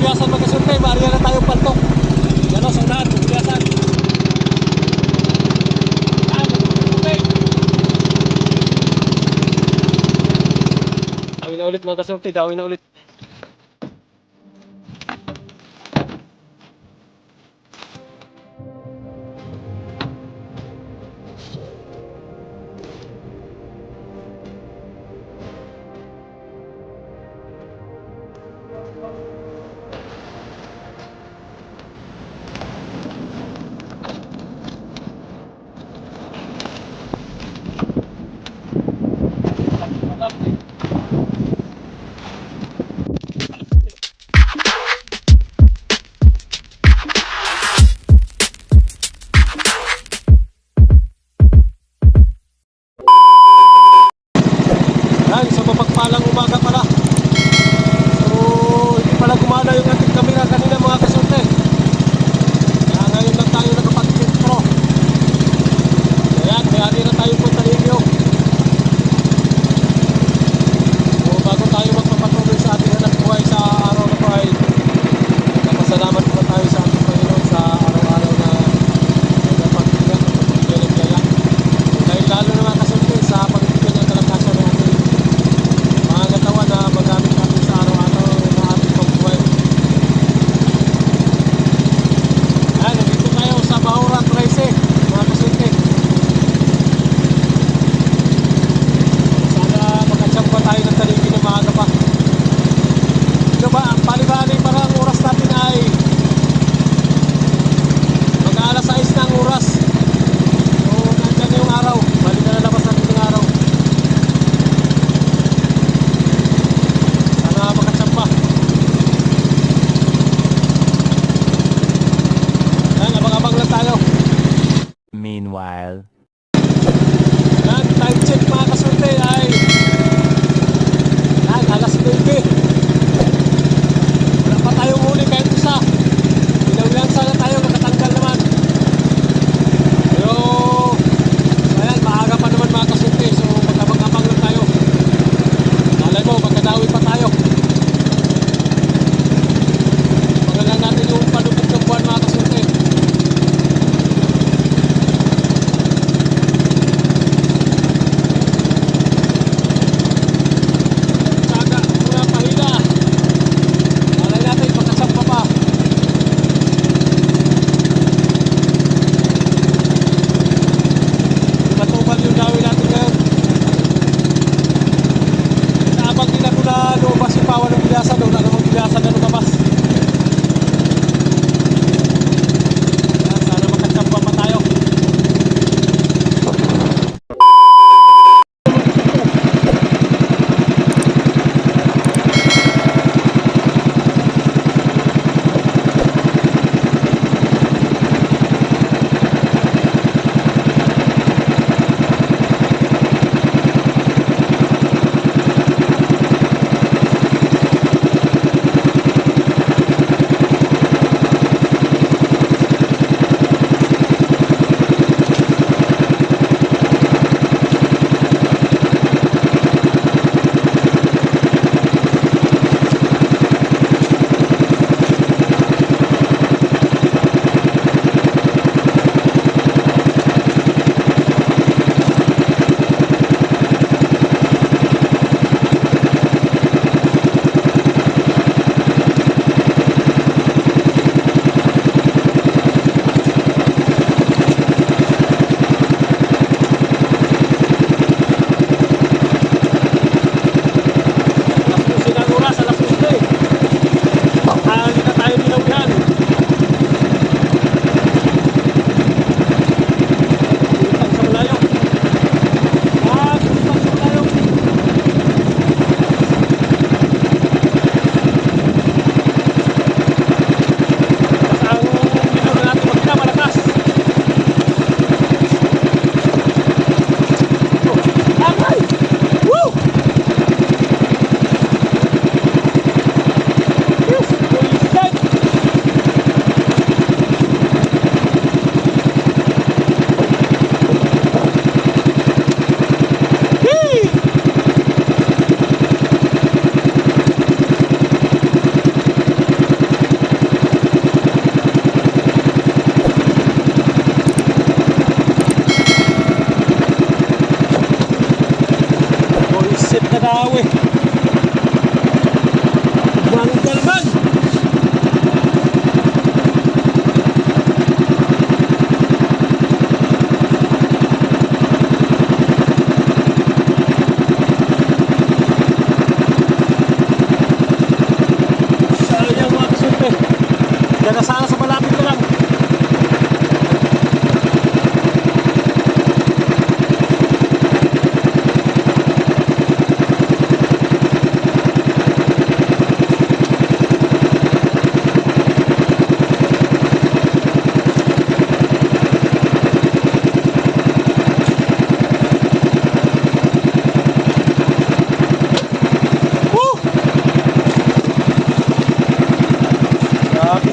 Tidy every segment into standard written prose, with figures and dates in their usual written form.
Tubiasan magkasunti, maariyan na tayo paltok. Yan o, sa unahan, tubiasan. Dawin na ulit mga kasunti, dawin na ulit. Yan, sa mapagpalang umaga pala. So, hindi pala gumana yung ating kamera kanina mga kasunti. Kaya ngayon lang tayo nakapag-intro. Ayan, mayari na tayo punta ninyo. So, bago tayo magpapatuloy sa ating hanap buhay sa araw na po ay nagpasalamat po tayo sa ating Panginoon sa araw-araw na nagpapagpigyan at pagbibigyan ng biyaya. So, dahil lalo na mga kasunti sa pagbibigyan ng kalakasan ng ating mga katawan na magamit natin sa araw-araw ng ating pagbuhay. Ayan, nandito tayo sa Bahura 13, mga kasunti. Sana makachamba tayo ng taligi ng maaga pa. Ito ba, bali-bali parang oras natin ay mag-aalas 6 na ang oras. So, nandyan na yung araw. Bali na nalabas natin yung araw. Sana makachamba. Ayan, abang-abang lang tayo. Meanwhile. Yan, time check mga kasunti ay yan, alas 20. Wala pa tayong huli kahit isa. Ilaw-ilan sana tayo, makatanggal naman. Pero ayan, maaga pa naman mga kasunti. So magabang-abang lang tayo. Malay mo, magkadawi pa tayo. Pangalan natin yung palupit ng buwan mga kasunti.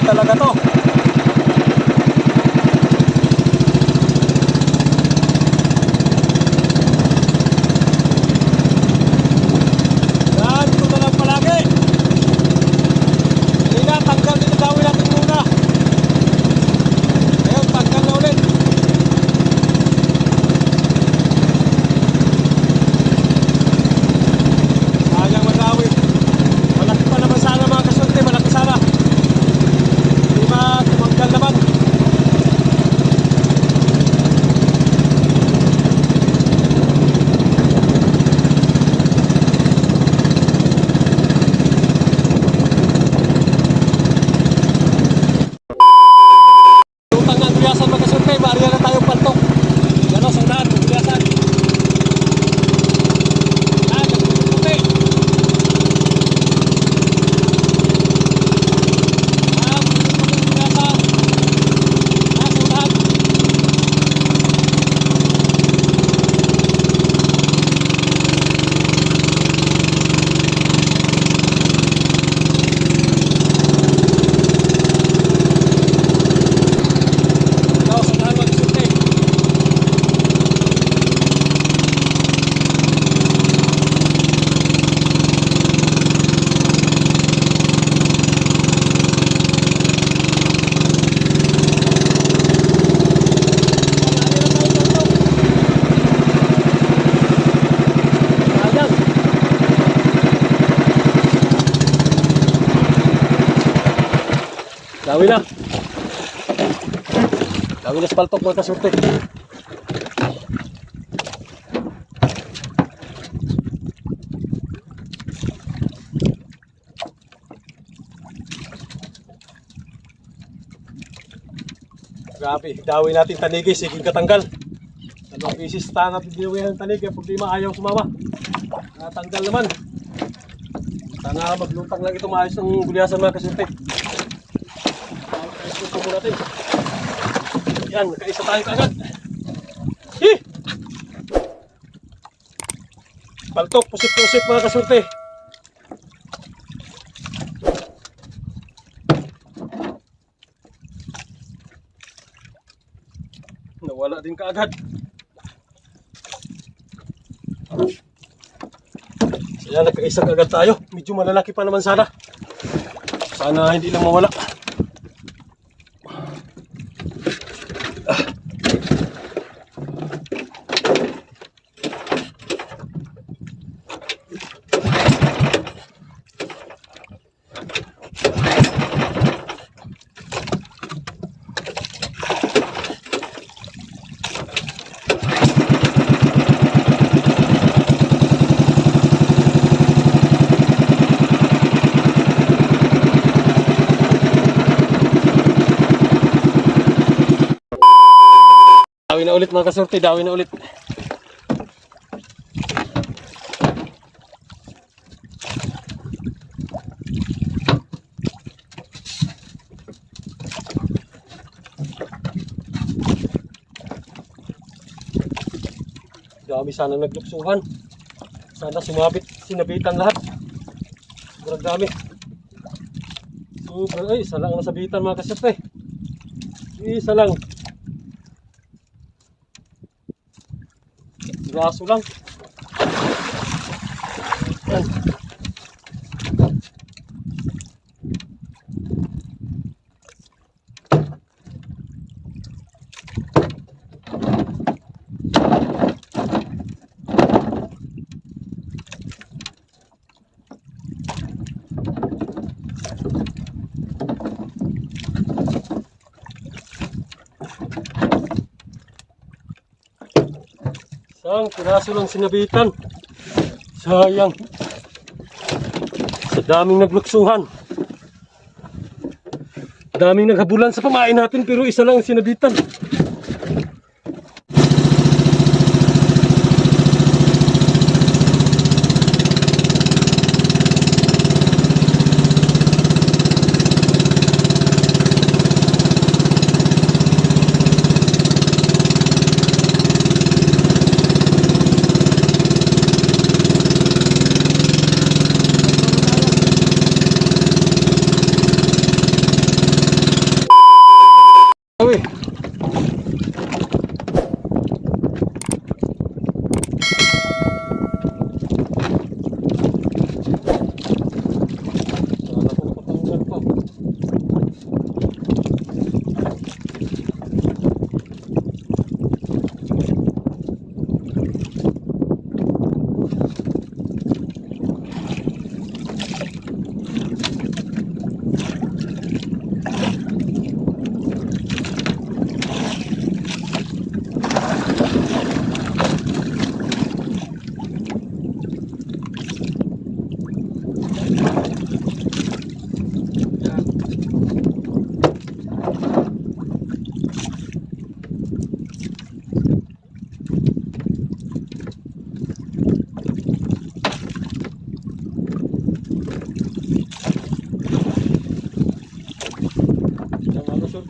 talaga to. Yan, ito na lang palagi. Hindi na, tanggal dito gawin natin muna. Ngayon, tanggal na ulit. Sayang magawin. Malaki pa naman sana mga kasunti, malaki sana. Hindi ba tumanggal naman? Lutang ng gulyasan mga kasunti, maariyan na tayong paltok. Yan o, sangdaan, gulyasan. Yan, nagpuputi. Dawi na. Dawi na sa paltok mga kasunti. Grabe, dawi natin tanigi, siging katanggal. Dalawang beses tangat dinawihan ng tanig, pag di maayaw sumama. Natanggal naman. Sana maglutang lang ito maayos ng gulyasan mga kasunti. Ito muna natin. Yan, nakaisa tayo kaagad. Hi! Paltok, pusit-pusit mga kasunti. Nawala din kaagad. So yan, nakaisa kaagad tayo. Medyo malalaki pa naman sana. Sana hindi lang mawala. Dawi na ulit mga kasurti, dawi na ulit. Dami sana nagluksuhan. Sana sumabit, sinabitan lahat. Sobrang dami. Sobrang, ay, isa lang nasabitan mga kasurti. Isa lang. Braso lang. Yan. Isang piraso lang sinabitan. Sayang. Sa daming nagluksuhan. Daming naghabulan sa pamain natin pero isa lang sinabitan.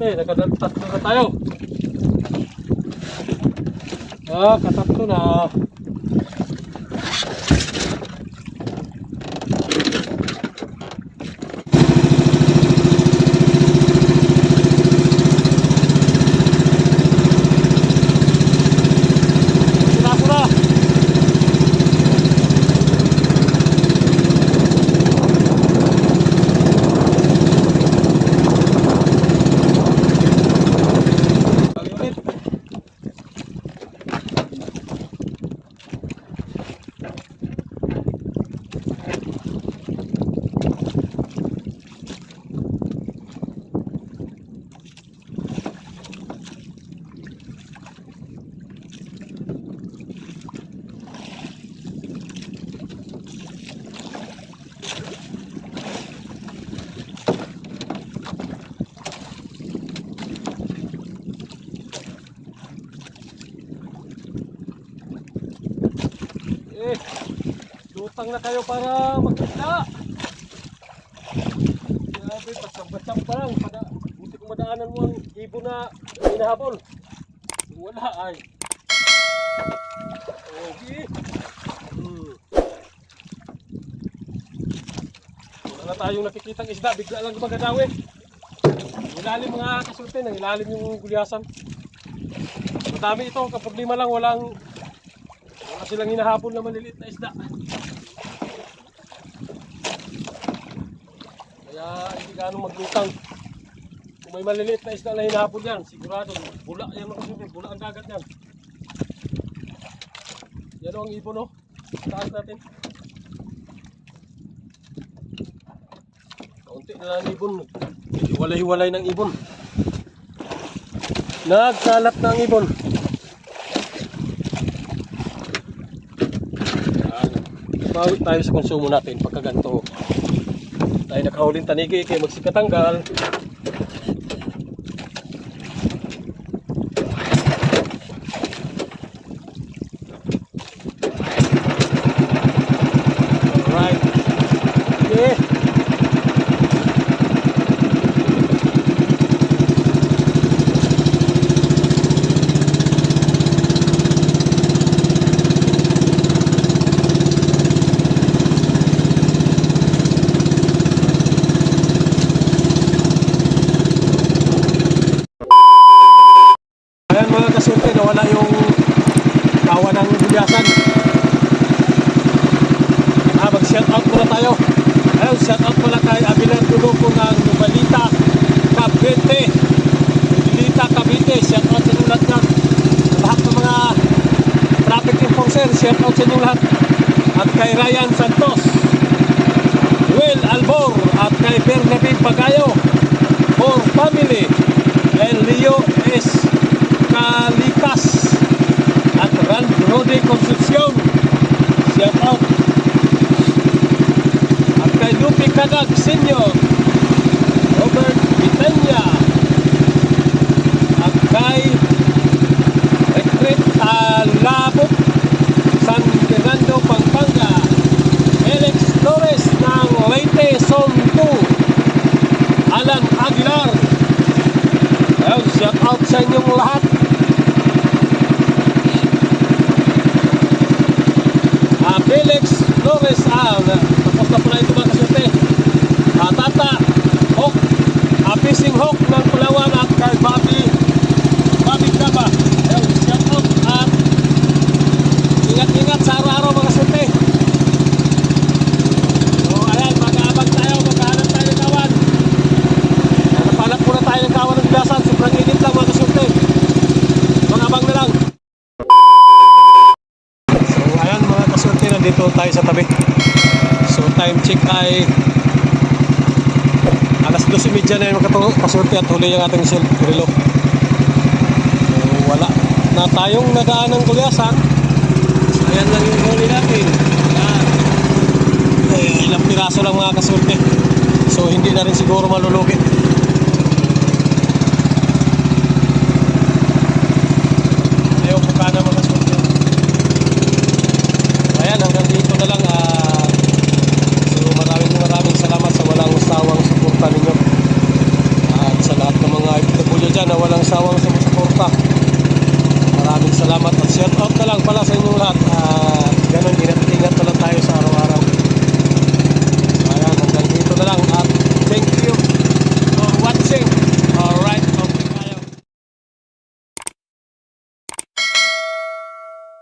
kasulti, nakatatlo na tayo. Katatlo na. Lutang na kayo para magkita. Grabe, pagsambasang pa lang. Buti kung madaanan mo ang ibon na hinahabol. Wala ay. Okay. Wala na tayong nakikitang isda. Bigla lang magadawi. Ilalim mga kasulti. Nang ilalim yung gulyasan. Madami ito. Kapag lima lang, wala silang hinahabol na maliliit na isda. Kaya hindi ganong maglutang. Kung may maliliit na isda na hinahabol yan, sigurado bula yan mga kasulti. Bula ang dagat yan. Yan o ang ibon o. Taas natin. Kaunti na lang ang ibon. Hiwalay-hiwalay ng ibon. Nagkalat na ang ibon. Bawi tayo sa konsumo natin pagkaganto. Tayo nakahuling tanigi kaya magsikatanggal. Alright. Okay. Ayan mga kasulti, nawala yung kawa ng gulyasan. Mag-shoutout muna tayo. Ayun, shoutout muna kay Abilan Tulupo ng Nubalita, Cavite. Nubalita, Cavite, shoutout sa inyong lahat yan. Lahat ng mga traffic enforcer, shoutout sa inyong lahat. At kay Ryan Santos, Will Albor, at kay Bernabe Pagayo, for family, and Leo S. Kalikas at Rode Concepcion, shout out. At kay Lupi Kadag Senior, Robert Vitanya, at kay Retreat Alabok, San Fernando, Pampanga, Alex Flores ng Leyte, Zone 2, Alan Aguilar. Ayun, shout out sa inyong lahat. Felix Flores, tapos na po na ito mga kasulti. Tata Hawk, Fishing Hawk ng Palawan, at kay Bobby Gaba. Ayun, shout out at ingat-ingat sa araw-araw mga kasulti. So ayan, mag-aabang tayo, magkahanap tayo ng kawan. Napalap po na tayo ng kawan ng bilasan. Sobrang init lang mga kasulti. Mag-abang na lang. Dito tayo sa tabi. So time check ay alas 12:30 na yung kasulti at huli yung ating relo. So wala na tayong nadaan ng gulyasan. So ayan lang yung huli natin. Ilang piraso lang mga kasulti. So hindi na rin siguro malulugi. Ayaw po ka na mga kasulti. Ayan, hanggang dito na lang. So maraming salamat sa walang sawang suporta ninyo. At sa lahat ng mga dyan na walang sawang sumusuporta. Maraming salamat at shout out na lang pala sa inyong lahat.